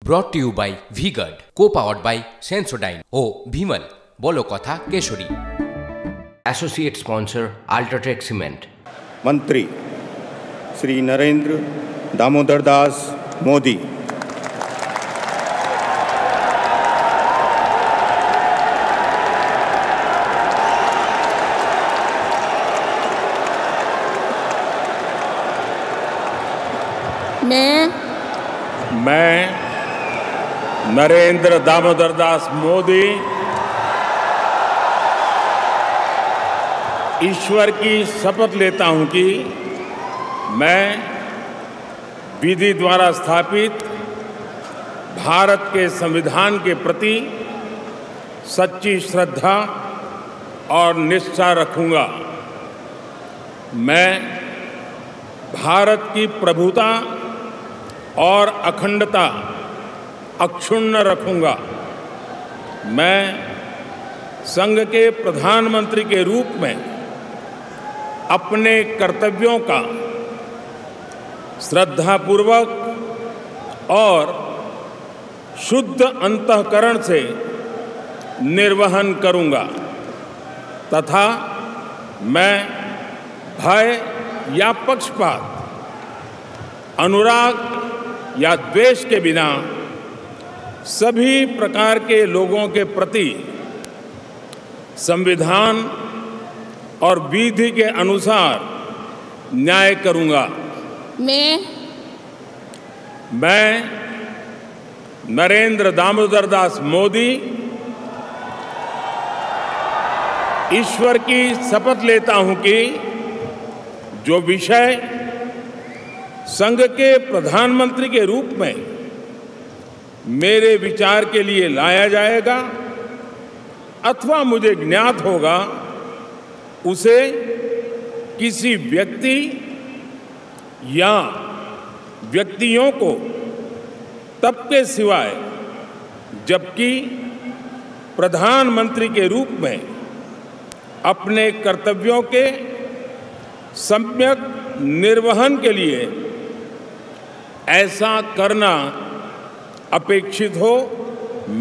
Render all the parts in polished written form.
brought to you by V-Guard, co-powered by Sensodyne O Bhimal বলো কথা Keshari. Associate sponsor Ultratech Cement। मंत्री श्री नरेंद्र दामोदर दास मोदी। मैं नरेंद्र दामोदर दास मोदी ईश्वर की शपथ लेता हूं कि मैं विधि द्वारा स्थापित भारत के संविधान के प्रति सच्ची श्रद्धा और निष्ठा रखूंगा। मैं भारत की प्रभुता और अखंडता अक्षुण्ण रखूंगा। मैं संघ के प्रधानमंत्री के रूप में अपने कर्तव्यों का श्रद्धापूर्वक और शुद्ध अंतःकरण से निर्वहन करूंगा तथा मैं भय या पक्षपात, अनुराग या द्वेष के बिना सभी प्रकार के लोगों के प्रति संविधान और विधि के अनुसार न्याय करूंगा। मैं नरेंद्र दामोदर दास मोदी ईश्वर की शपथ लेता हूं कि जो विषय संघ के प्रधानमंत्री के रूप में मेरे विचार के लिए लाया जाएगा अथवा मुझे ज्ञात होगा उसे किसी व्यक्ति या व्यक्तियों को तब के सिवाय जबकि प्रधानमंत्री के रूप में अपने कर्तव्यों के सम्यक निर्वहन के लिए ऐसा करना अपेक्षित हो,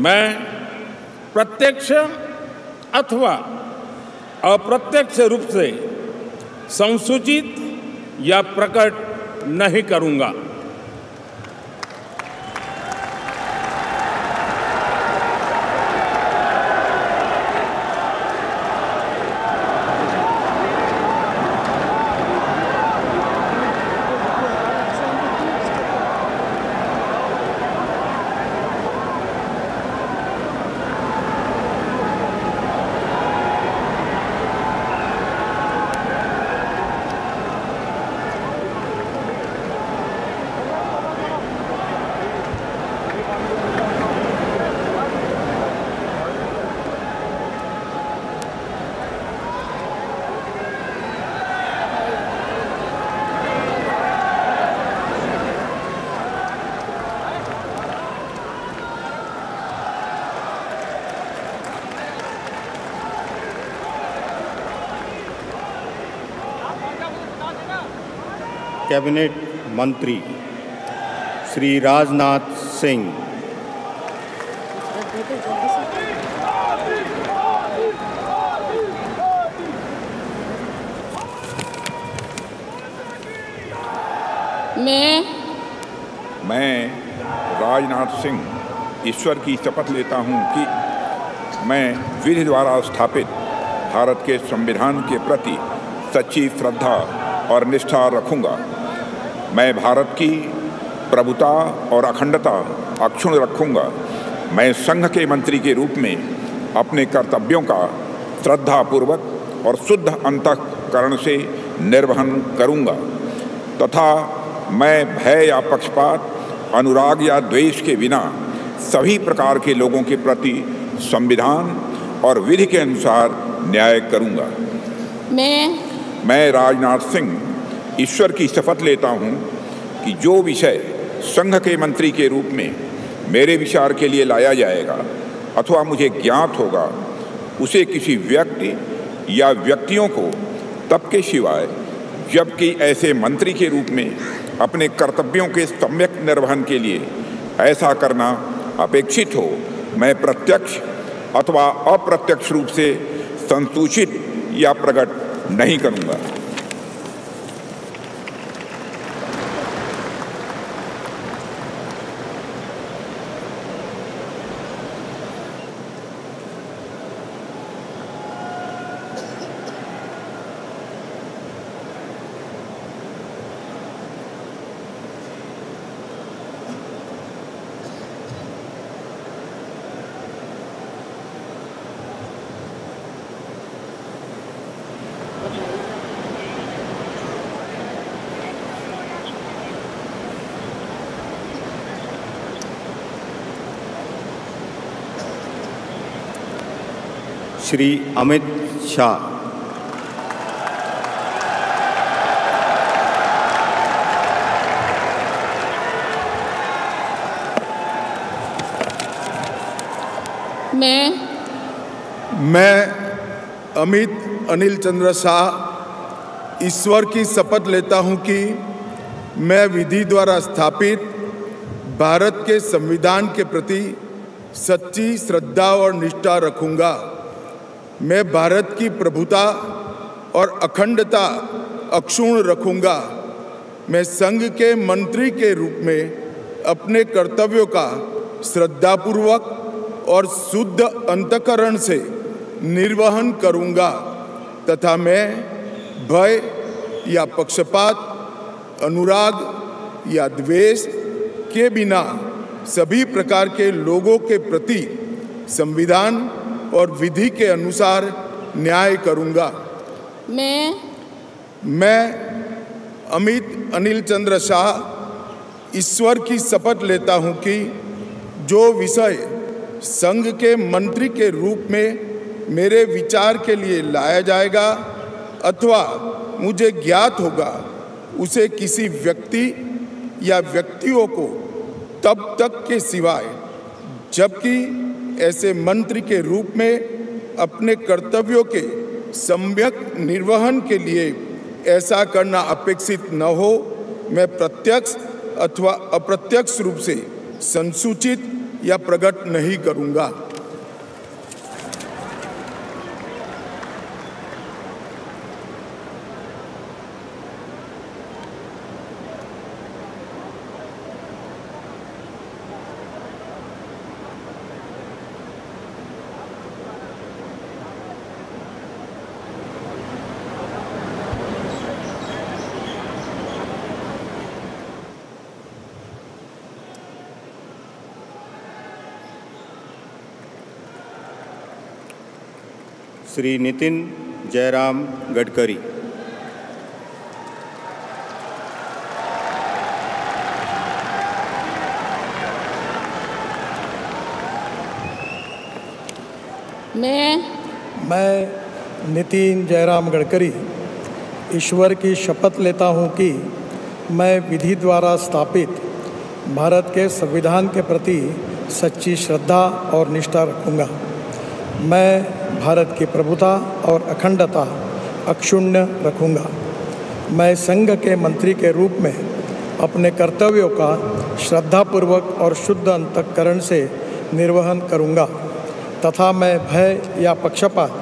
मैं प्रत्यक्ष अथवा अप्रत्यक्ष रूप से संसूचित या प्रकट नहीं करूंगा। कैबिनेट मंत्री श्री राजनाथ सिंह। मैं राजनाथ सिंह ईश्वर की शपथ लेता हूं कि मैं विधि द्वारा स्थापित भारत के संविधान के प्रति सच्ची श्रद्धा और निष्ठा रखूंगा। मैं भारत की प्रभुता और अखंडता अक्षुण्ण रखूंगा। मैं संघ के मंत्री के रूप में अपने कर्तव्यों का श्रद्धापूर्वक और शुद्ध अंतःकरण से निर्वहन करूंगा तथा मैं भय या पक्षपात, अनुराग या द्वेष के बिना सभी प्रकार के लोगों के प्रति संविधान और विधि के अनुसार न्याय करूंगा। मैं राजनाथ सिंह ईश्वर की शपथ लेता हूं कि जो विषय संघ के मंत्री के रूप में मेरे विचार के लिए लाया जाएगा अथवा मुझे ज्ञात होगा उसे किसी व्यक्ति या व्यक्तियों को तब के सिवाय जबकि ऐसे मंत्री के रूप में अपने कर्तव्यों के सम्यक निर्वहन के लिए ऐसा करना अपेक्षित हो, मैं प्रत्यक्ष अथवा अप्रत्यक्ष रूप से संसूचित या प्रकट नहीं करूँगा। श्री अमित शाह। मैं अमित अनिल चंद्र शाह ईश्वर की शपथ लेता हूं कि मैं विधि द्वारा स्थापित भारत के संविधान के प्रति सच्ची श्रद्धा और निष्ठा रखूंगा। मैं भारत की प्रभुता और अखंडता अक्षुण्ण रखूंगा। मैं संघ के मंत्री के रूप में अपने कर्तव्यों का श्रद्धापूर्वक और शुद्ध अंतःकरण से निर्वहन करूंगा तथा मैं भय या पक्षपात, अनुराग या द्वेष के बिना सभी प्रकार के लोगों के प्रति संविधान और विधि के अनुसार न्याय करूंगा। मैं अमित अनिल चंद्र शाह ईश्वर की शपथ लेता हूं कि जो विषय संघ के मंत्री के रूप में मेरे विचार के लिए लाया जाएगा अथवा मुझे ज्ञात होगा, उसे किसी व्यक्ति या व्यक्तियों को तब तक के सिवाय जबकि ऐसे मंत्री के रूप में अपने कर्तव्यों के सम्यक निर्वहन के लिए ऐसा करना अपेक्षित न हो, मैं प्रत्यक्ष अथवा अप्रत्यक्ष रूप से संसूचित या प्रकट नहीं करूंगा। श्री नितिन जयराम गडकरी। मैं नितिन जयराम गडकरी ईश्वर की शपथ लेता हूं कि मैं विधि द्वारा स्थापित भारत के संविधान के प्रति सच्ची श्रद्धा और निष्ठा रखूंगा। मैं भारत की प्रभुता और अखंडता अक्षुण्ण रखूंगा। मैं संघ के मंत्री के रूप में अपने कर्तव्यों का श्रद्धापूर्वक और शुद्ध अंतःकरण से निर्वहन करूंगा तथा मैं भय या पक्षपात,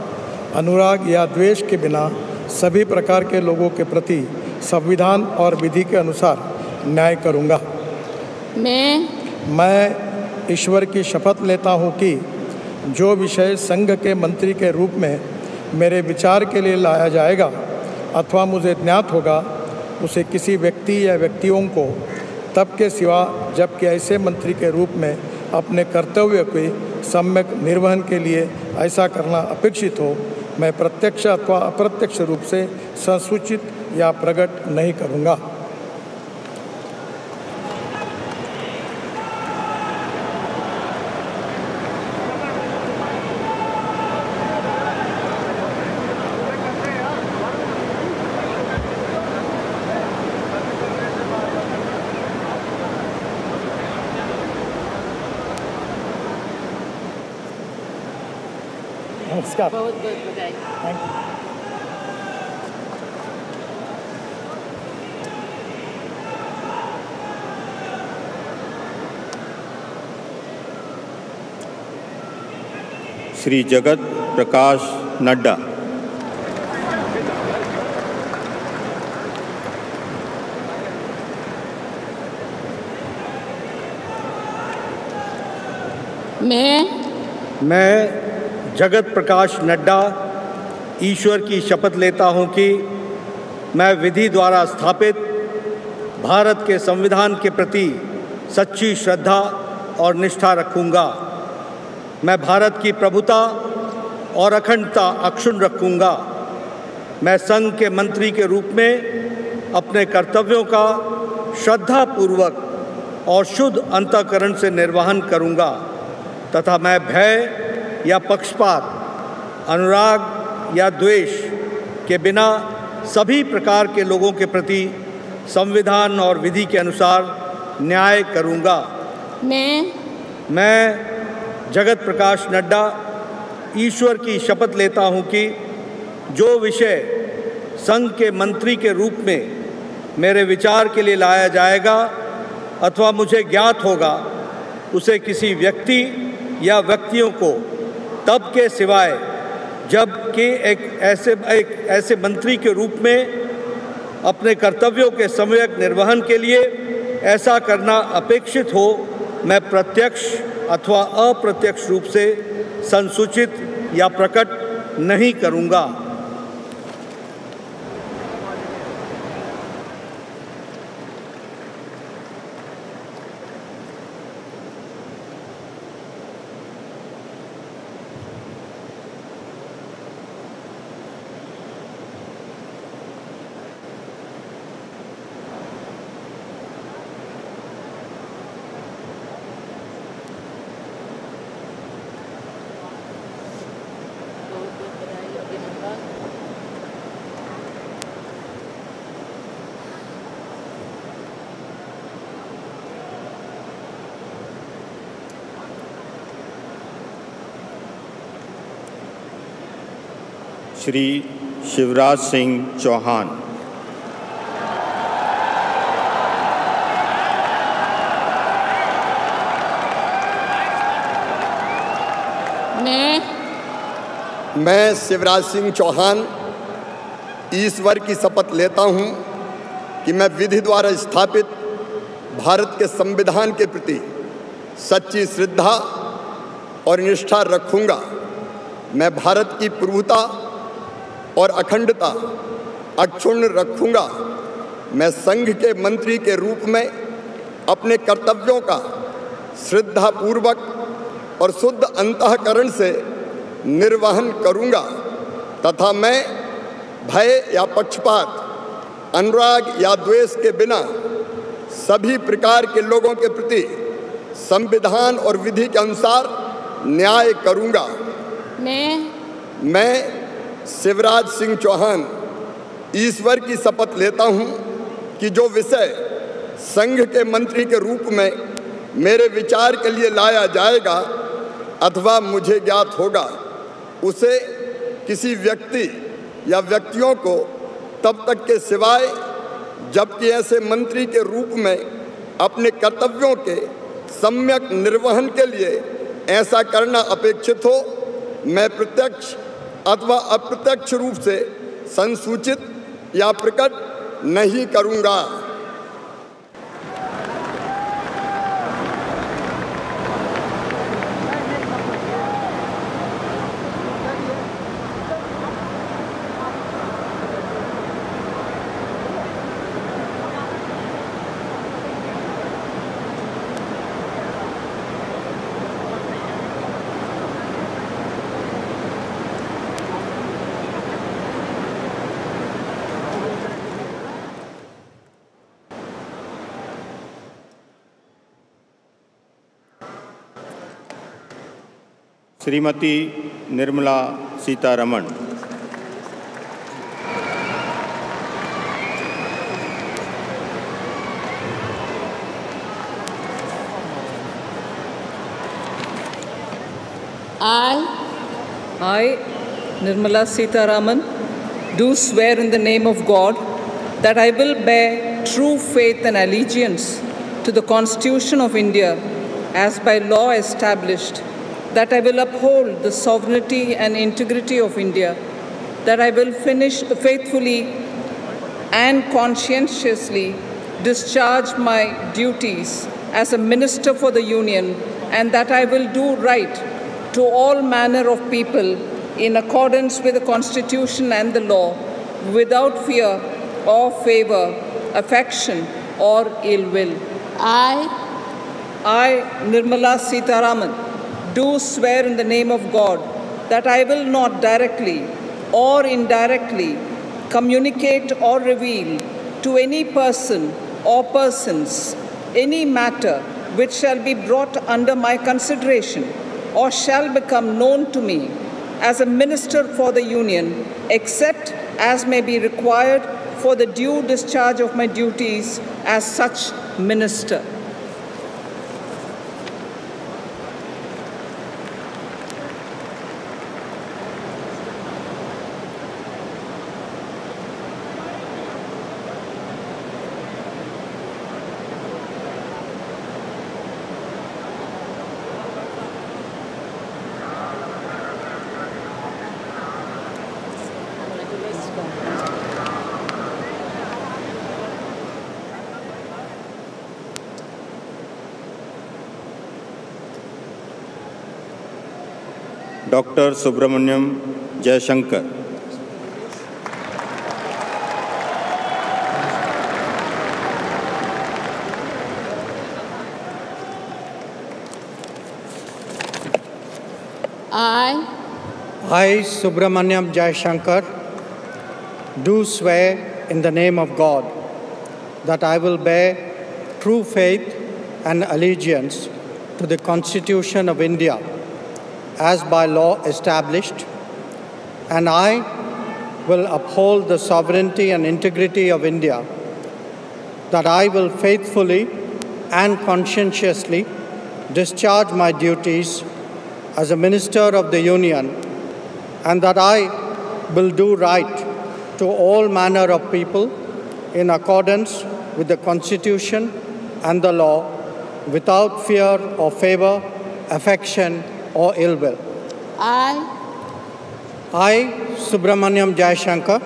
अनुराग या द्वेष के बिना सभी प्रकार के लोगों के प्रति संविधान और विधि के अनुसार न्याय करूंगा। मैं ईश्वर की शपथ लेता हूं कि जो विषय संघ के मंत्री के रूप में मेरे विचार के लिए लाया जाएगा अथवा मुझे ज्ञात होगा, उसे किसी व्यक्ति या व्यक्तियों को तब के सिवा जबकि ऐसे मंत्री के रूप में अपने कर्तव्य के सम्यक निर्वहन के लिए ऐसा करना अपेक्षित हो, मैं प्रत्यक्ष अथवा अप्रत्यक्ष रूप से संसूचित या प्रकट नहीं करूँगा। नमस्कार। बहुत बहुत बधाई। Thank you. श्री जगत प्रकाश नड्डा। मैं जगत प्रकाश नड्डा ईश्वर की शपथ लेता हूं कि मैं विधि द्वारा स्थापित भारत के संविधान के प्रति सच्ची श्रद्धा और निष्ठा रखूंगा। मैं भारत की प्रभुता और अखंडता अक्षुण्ण रखूंगा। मैं संघ के मंत्री के रूप में अपने कर्तव्यों का श्रद्धापूर्वक और शुद्ध अंतःकरण से निर्वहन करूंगा तथा मैं भय या पक्षपात, अनुराग या द्वेष के बिना सभी प्रकार के लोगों के प्रति संविधान और विधि के अनुसार न्याय करूंगा। मैं जगत प्रकाश नड्डा ईश्वर की शपथ लेता हूं कि जो विषय संघ के मंत्री के रूप में मेरे विचार के लिए लाया जाएगा अथवा मुझे ज्ञात होगा, उसे किसी व्यक्ति या व्यक्तियों को तब के सिवाय जबकि एक ऐसे मंत्री के रूप में अपने कर्तव्यों के सम्यक निर्वहन के लिए ऐसा करना अपेक्षित हो, मैं प्रत्यक्ष अथवा अप्रत्यक्ष रूप से संसूचित या प्रकट नहीं करूंगा। श्री शिवराज सिंह चौहान। मैं शिवराज सिंह चौहान ईश्वर की शपथ लेता हूं कि मैं विधि द्वारा स्थापित भारत के संविधान के प्रति सच्ची श्रद्धा और निष्ठा रखूंगा। मैं भारत की प्रभुता और अखंडता अक्षुण्ण रखूंगा। मैं संघ के मंत्री के रूप में अपने कर्तव्यों का श्रद्धापूर्वक और शुद्ध अंतःकरण से निर्वहन करूंगा तथा मैं भय या पक्षपात, अनुराग या द्वेष के बिना सभी प्रकार के लोगों के प्रति संविधान और विधि के अनुसार न्याय करूंगा। मैं शिवराज सिंह चौहान ईश्वर की शपथ लेता हूं कि जो विषय संघ के मंत्री के रूप में मेरे विचार के लिए लाया जाएगा अथवा मुझे ज्ञात होगा, उसे किसी व्यक्ति या व्यक्तियों को तब तक के सिवाय जबकि ऐसे मंत्री के रूप में अपने कर्तव्यों के सम्यक निर्वहन के लिए ऐसा करना अपेक्षित हो, मैं प्रत्यक्ष अथवा अप्रत्यक्ष रूप से संसूचित या प्रकट नहीं करूंगा। Shrimati Nirmala Sitharaman. I, Nirmala Sitharaman, do swear in the name of God that I will bear true faith and allegiance to the Constitution of India as by law established, that I will uphold the sovereignty and integrity of India, that I will faithfully and conscientiously discharge my duties as a minister for the Union, and that I will do right to all manner of people in accordance with the Constitution and the law, without fear or favor, affection or ill will. I, Nirmala Sitharaman, do swear in the name of God that I will not directly or indirectly communicate or reveal to any person or persons any matter which shall be brought under my consideration or shall become known to me as a minister for the Union, except as may be required for the due discharge of my duties as such minister. Doctor Subrahmanyam Jaishankar. I, Subramaniam Jayashankar, do swear in the name of God that I will bear true faith and allegiance to the Constitution of India as by law established, and I will uphold the sovereignty and integrity of India, that I will faithfully and conscientiously discharge my duties as a minister of the Union, and that I will do right to all manner of people in accordance with the Constitution and the law, without fear or favor, affection or ill will. I, Subramaniam Jayashankar,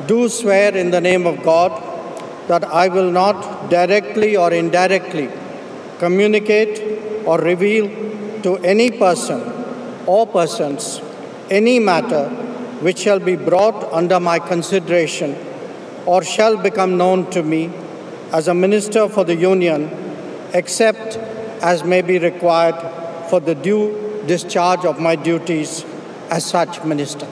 do swear in the name of God that I will not directly or indirectly communicate or reveal to any person or persons any matter which shall be brought under my consideration or shall become known to me as a minister for the Union, except as may be required for the due discharge of my duties as such minister.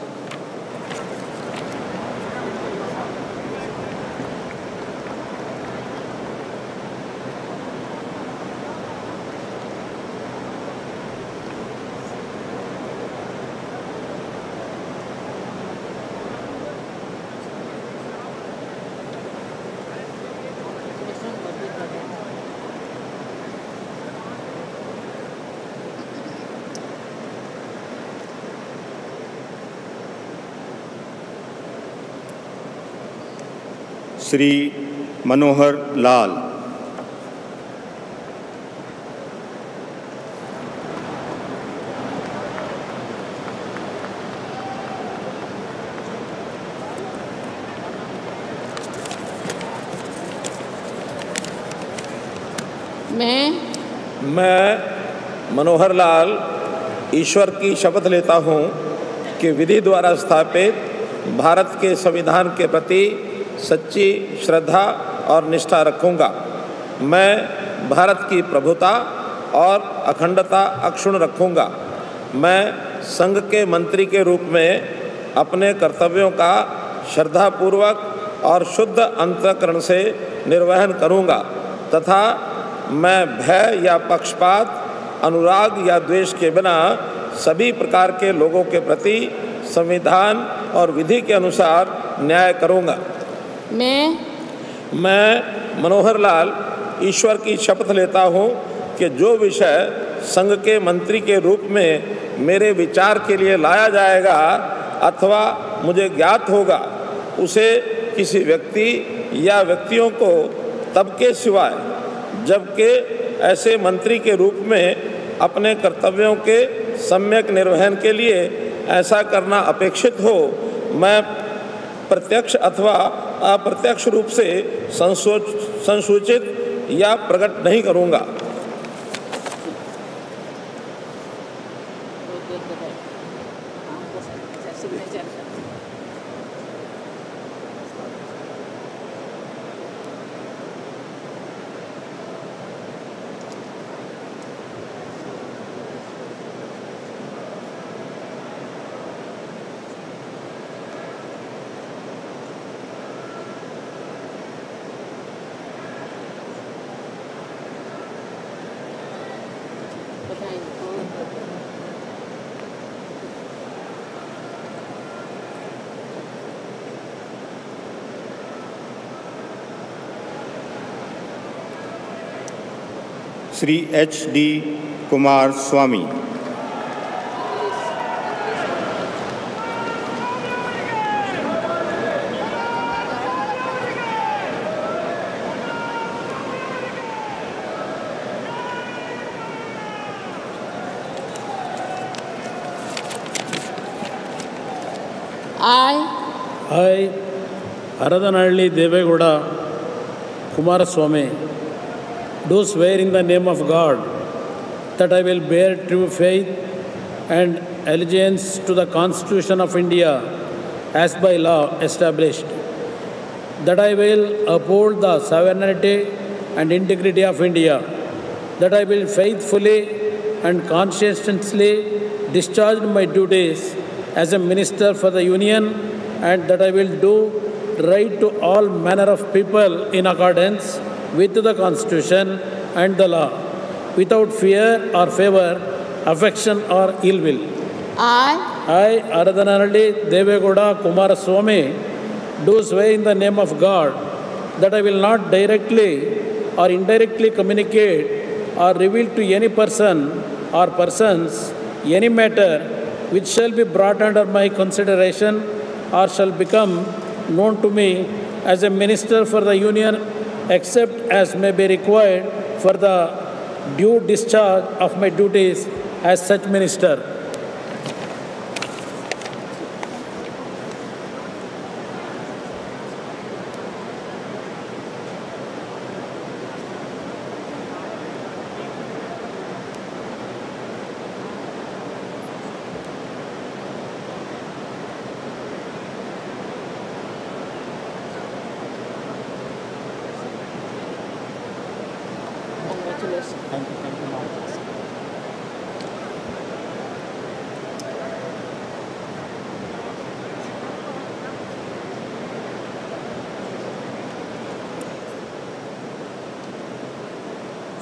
Shri Manohar Lal. मैं मनोहर लाल ईश्वर की शपथ लेता हूँ कि विधि द्वारा स्थापित भारत के संविधान के प्रति सच्ची श्रद्धा और निष्ठा रखूँगा। मैं भारत की प्रभुता और अखंडता अक्षुण्ण रखूँगा। मैं संघ के मंत्री के रूप में अपने कर्तव्यों का श्रद्धापूर्वक और शुद्ध अंतःकरण से निर्वहन करूँगा तथा मैं भय या पक्षपात, अनुराग या द्वेष के बिना सभी प्रकार के लोगों के प्रति संविधान और विधि के अनुसार न्याय करूँगा। मैं मनोहर लाल ईश्वर की शपथ लेता हूँ कि जो विषय संघ के मंत्री के रूप में मेरे विचार के लिए लाया जाएगा अथवा मुझे ज्ञात होगा, उसे किसी व्यक्ति या व्यक्तियों को तब के सिवाय जबकि ऐसे मंत्री के रूप में अपने कर्तव्यों के सम्यक निर्वहन के लिए ऐसा करना अपेक्षित हो, मैं प्रत्यक्ष अथवा अप्रत्यक्ष रूप से संसूचित या प्रकट नहीं करूँगा। Shri HD Kumar Swami. I, Aradanalli Devegowda Kumaraswamy, do swear in the name of God that I will bear true faith and allegiance to the Constitution of India as by law established, that I will uphold the sovereignty and integrity of India, that I will faithfully and conscientiously discharge my duties as a minister for the Union, and that I will do right to all manner of people in accordance with the Constitution and the law, without fear or favor, affection or ill will. I, Aradanalli Devegowda Kumaraswamy, do swear in the name of God that I will not directly or indirectly communicate or reveal to any person or persons any matter which shall be brought under my consideration or shall become known to me as a minister for the Union, except as may be required for the due discharge of my duties as such minister.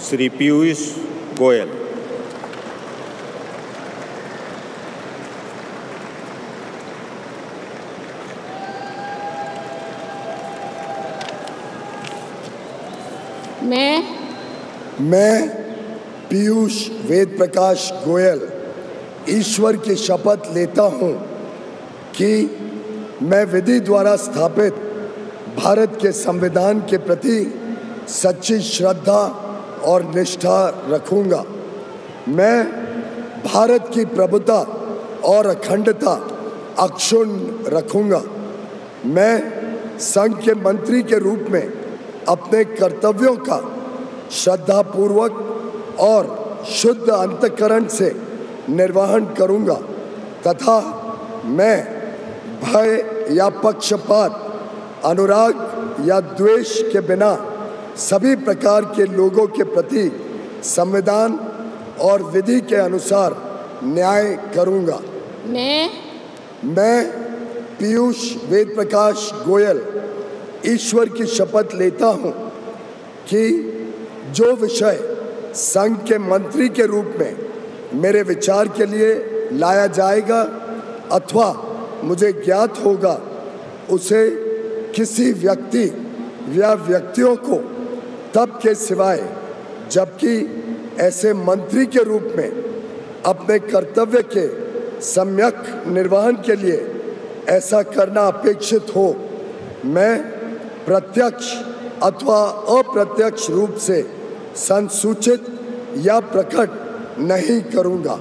Shri Piyush Goyal. मैं पीयूष वेद प्रकाश गोयल ईश्वर की शपथ लेता हूँ कि मैं विधि द्वारा स्थापित भारत के संविधान के प्रति सच्ची श्रद्धा और निष्ठा रखूँगा। मैं भारत की प्रभुता और अखंडता अक्षुण्ण रखूँगा। मैं संघ के मंत्री के रूप में अपने कर्तव्यों का श्रद्धापूर्वक और शुद्ध अंतःकरण से निर्वहन करूँगा तथा मैं भय या पक्षपात, अनुराग या द्वेष के बिना सभी प्रकार के लोगों के प्रति संविधान और विधि के अनुसार न्याय करूँगा। मैं पीयूष वेद प्रकाश गोयल ईश्वर की शपथ लेता हूँ कि जो विषय संघ के मंत्री के रूप में मेरे विचार के लिए लाया जाएगा अथवा मुझे ज्ञात होगा, उसे किसी व्यक्ति या व्यक्तियों को तब के सिवाय जबकि ऐसे मंत्री के रूप में अपने कर्तव्य के सम्यक निर्वहन के लिए ऐसा करना अपेक्षित हो, मैं प्रत्यक्ष अथवा अप्रत्यक्ष रूप से संसूचित या प्रकट नहीं करूंगा।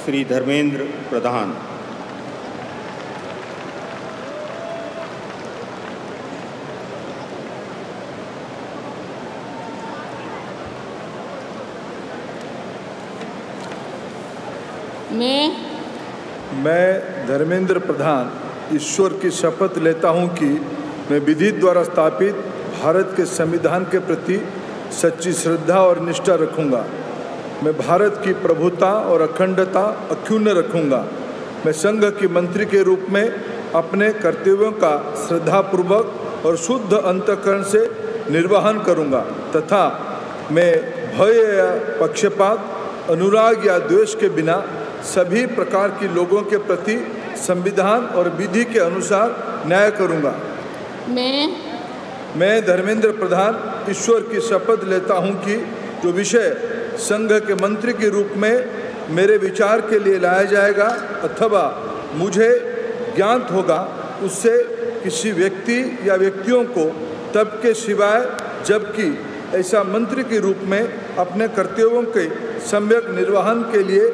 श्री धर्मेंद्र प्रधान। मैं धर्मेंद्र प्रधान ईश्वर की शपथ लेता हूं कि मैं विधि द्वारा स्थापित भारत के संविधान के प्रति सच्ची श्रद्धा और निष्ठा रखूंगा। मैं भारत की प्रभुता और अखंडता अक्षुण्ण रखूंगा। मैं संघ की मंत्री के रूप में अपने कर्तव्यों का श्रद्धापूर्वक और शुद्ध अंतःकरण से निर्वहन करूंगा तथा मैं भय या पक्षपात, अनुराग या द्वेष के बिना सभी प्रकार के लोगों के प्रति संविधान और विधि के अनुसार न्याय करूंगा। मैं धर्मेंद्र प्रधान ईश्वर की शपथ लेता हूं कि जो विषय संघ के मंत्री के रूप में मेरे विचार के लिए लाया जाएगा अथवा मुझे ज्ञात होगा उससे किसी व्यक्ति या व्यक्तियों को तब के सिवाय जबकि ऐसा मंत्री के रूप में अपने कर्तव्यों के सम्यक निर्वहन के लिए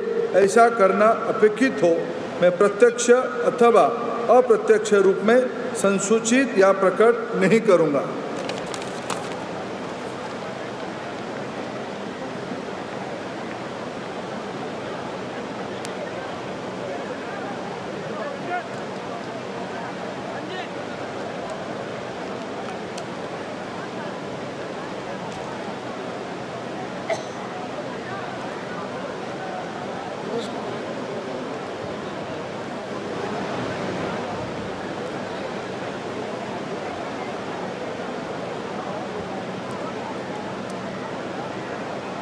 ऐसा करना अपेक्षित हो, मैं प्रत्यक्ष अथवा अप्रत्यक्ष रूप में संसूचित या प्रकट नहीं करूँगा।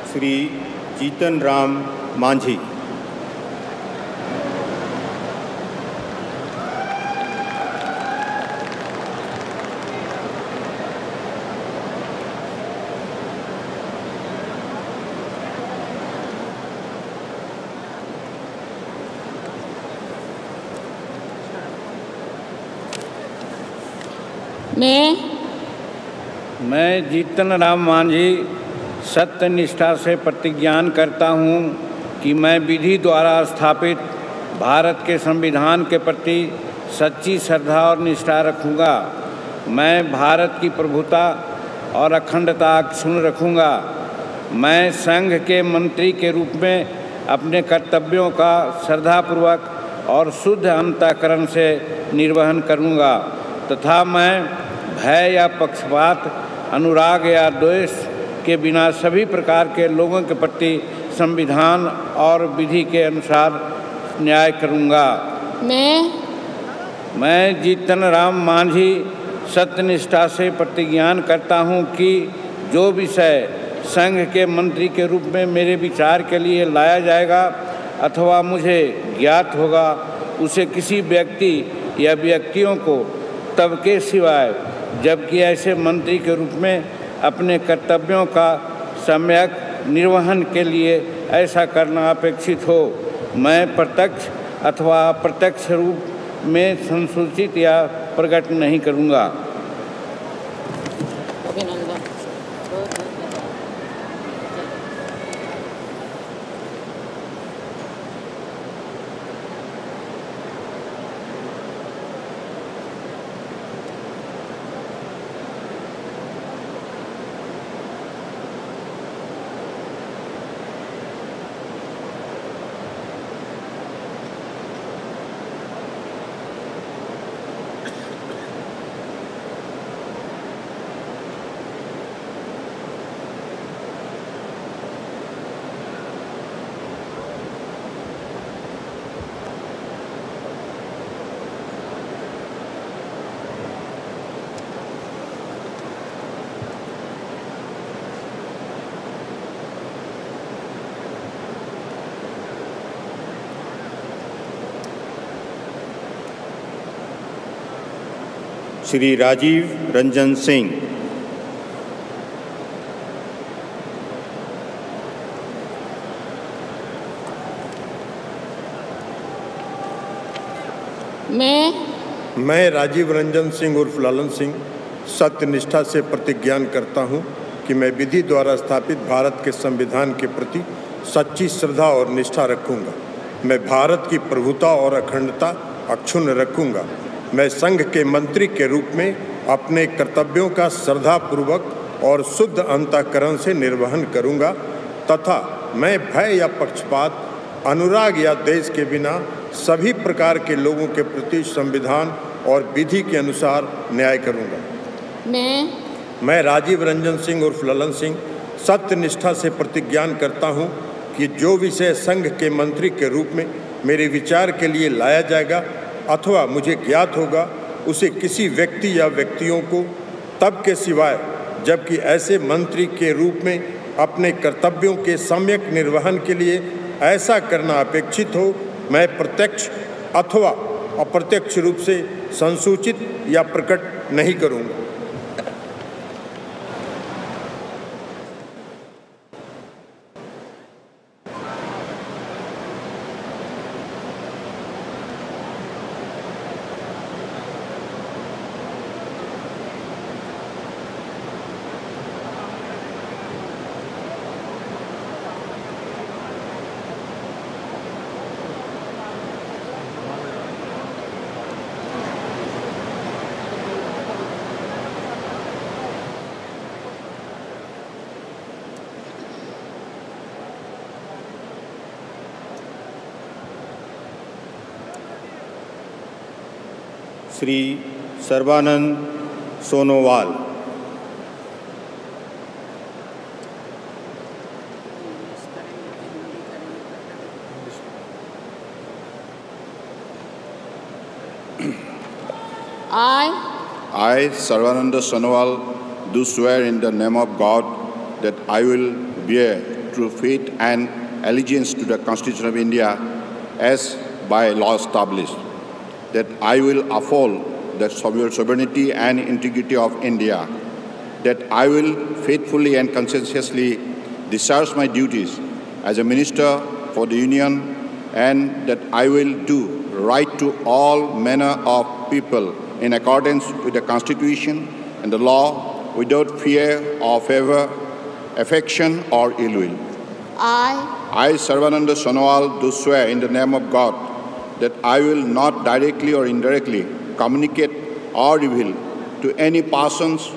श्री जीतन राम मांझी। मैं जीतन राम मांझी सत्य निष्ठा से प्रतिज्ञान करता हूँ कि मैं विधि द्वारा स्थापित भारत के संविधान के प्रति सच्ची श्रद्धा और निष्ठा रखूँगा। मैं भारत की प्रभुता और अखंडता अक्षुण्ण रखूँगा। मैं संघ के मंत्री के रूप में अपने कर्तव्यों का श्रद्धापूर्वक और शुद्ध अंतःकरण से निर्वहन करूँगा तथा मैं भय या पक्षपात, अनुराग या द्वेष के बिना सभी प्रकार के लोगों के प्रति संविधान और विधि के अनुसार न्याय करूँगा। मैं जीतन राम मांझी सत्यनिष्ठा से प्रतिज्ञान करता हूँ कि जो विषय संघ के मंत्री के रूप में मेरे विचार के लिए लाया जाएगा अथवा मुझे ज्ञात होगा उसे किसी व्यक्ति या व्यक्तियों को तब के सिवाय जबकि ऐसे मंत्री के रूप में अपने कर्तव्यों का सम्यक निर्वहन के लिए ऐसा करना अपेक्षित हो, मैं प्रत्यक्ष अथवा अप्रत्यक्ष रूप में संसूचित या प्रकट नहीं करूँगा। श्री राजीव रंजन सिंह। मैं राजीव रंजन सिंह उर्फ लालन सिंह सत्यनिष्ठा से प्रतिज्ञान करता हूँ कि मैं विधि द्वारा स्थापित भारत के संविधान के प्रति सच्ची श्रद्धा और निष्ठा रखूँगा। मैं भारत की प्रभुता और अखंडता अक्षुण्ण रखूँगा। मैं संघ के मंत्री के रूप में अपने कर्तव्यों का श्रद्धापूर्वक और शुद्ध अंतःकरण से निर्वहन करूँगा तथा मैं भय या पक्षपात, अनुराग या देश के बिना सभी प्रकार के लोगों के प्रति संविधान और विधि के अनुसार न्याय करूँगा। मैं राजीव रंजन सिंह उर्फ ललन सिंह सत्यनिष्ठा से प्रतिज्ञान करता हूँ कि जो विषय संघ के मंत्री के रूप में मेरे विचार के लिए लाया जाएगा अथवा मुझे ज्ञात होगा, उसे किसी व्यक्ति या व्यक्तियों को तब के सिवाय जबकि ऐसे मंत्री के रूप में अपने कर्तव्यों के सम्यक निर्वहन के लिए ऐसा करना अपेक्षित हो, मैं प्रत्यक्ष अथवा अप्रत्यक्ष रूप से संसूचित या प्रकट नहीं करूँगा। Shri Sarbananda Sonowal. I, Sarvananda Sonowal, do swear in the name of God that I will bear true faith and allegiance to the Constitution of India as by law established, that I will uphold the sovereignty and integrity of India, that I will faithfully and conscientiously discharge my duties as a Minister for the Union, and that I will do right to all manner of people in accordance with the Constitution and the law without fear or favor, affection or ill will. I, Sarvananda Sonowal, do swear in the name of God that I will not directly or indirectly communicate or reveal to any persons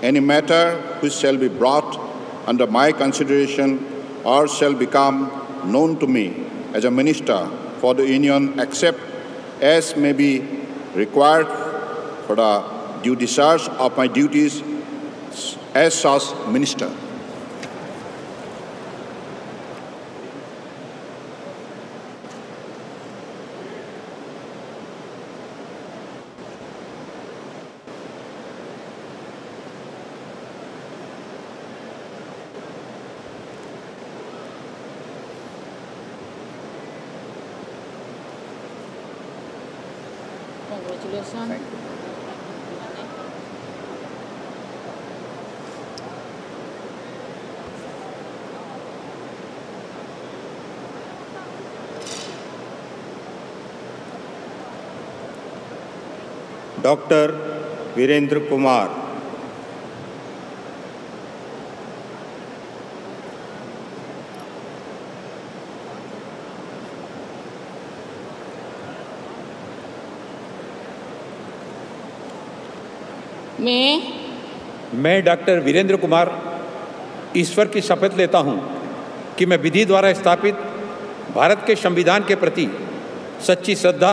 any matter which shall be brought under my consideration or shall become known to me as a Minister for the Union, except as may be required for the due discharge of my duties as such Minister. Congratulations. Doctor Virendra Kumar. मैं doctor Virendra Kumar ईश्वर की शपथ लेता हूँ कि मैं विधि द्वारा स्थापित भारत के संविधान के प्रति सच्ची श्रद्धा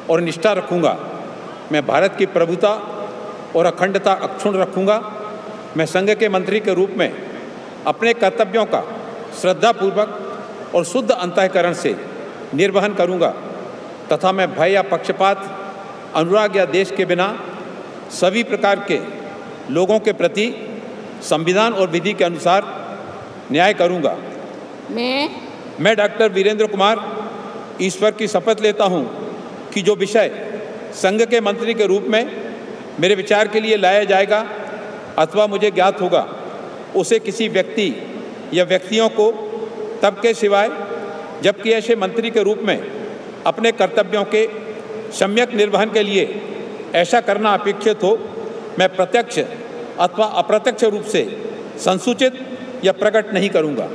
और निष्ठा रखूँगा। मैं भारत की प्रभुता और अखंडता अक्षुण्ण रखूँगा। मैं संघ के मंत्री के रूप में अपने कर्तव्यों का श्रद्धापूर्वक और शुद्ध अंतःकरण से निर्वहन करूँगा तथा मैं भय या पक्षपात, अनुराग या देश के बिना सभी प्रकार के लोगों के प्रति संविधान और विधि के अनुसार न्याय करूँगा। मैं डॉक्टर वीरेंद्र कुमार ईश्वर की शपथ लेता हूँ कि जो विषय संघ के मंत्री के रूप में मेरे विचार के लिए लाया जाएगा अथवा मुझे ज्ञात होगा, उसे किसी व्यक्ति या व्यक्तियों को तब के सिवाय जबकि ऐसे मंत्री के रूप में अपने कर्तव्यों के सम्यक निर्वहन के लिए ऐसा करना अपेक्षित हो, मैं प्रत्यक्ष अथवा अप्रत्यक्ष रूप से संसूचित या प्रकट नहीं करूँगा।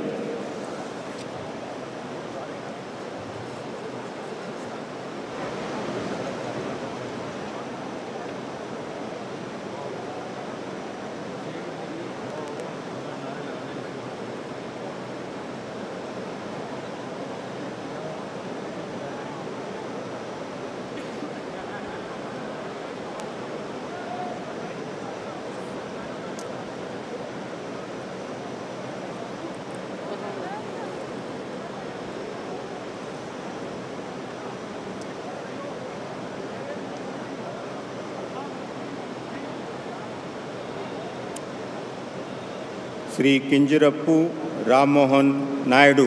Shri किंजरप्पू Ram Mohan Naidu.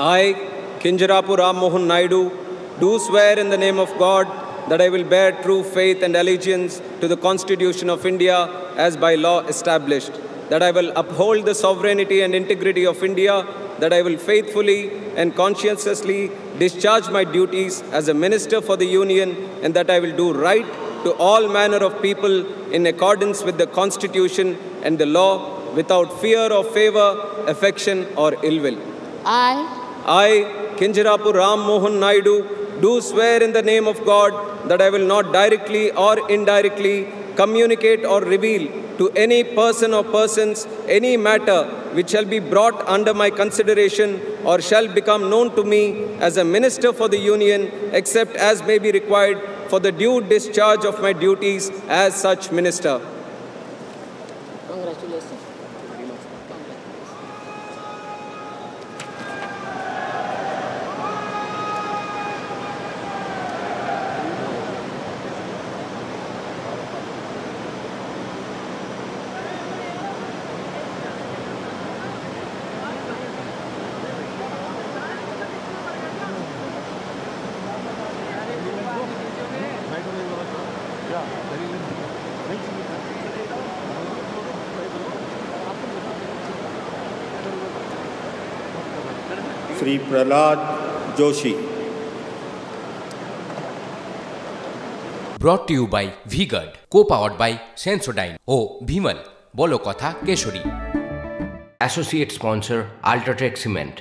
I, Kinjarapu Ram Mohan Naidu, do swear in the name of God that I will bear true faith and allegiance to the Constitution of India as by law established, that I will uphold the sovereignty and integrity of India, that I will faithfully and conscientiously discharge my duties as a Minister for the Union, and that I will do right to all manner of people in accordance with the Constitution and the law, without fear or favor, affection or ill will. I, Kinjarapu Ram Mohan Naidu, do swear in the name of God that I will not directly or indirectly communicate or reveal to any person or persons any matter which shall be brought under my consideration or shall become known to me as a Minister for the Union, except as may be required for the due discharge of my duties as such Minister. Congratulations. Shri Prahlad Joshi. Brought to you by V-Guard, co-powered by Sensodyne O Bhimal, বলো কথা Keshari. Associate sponsor Ultratech Cement।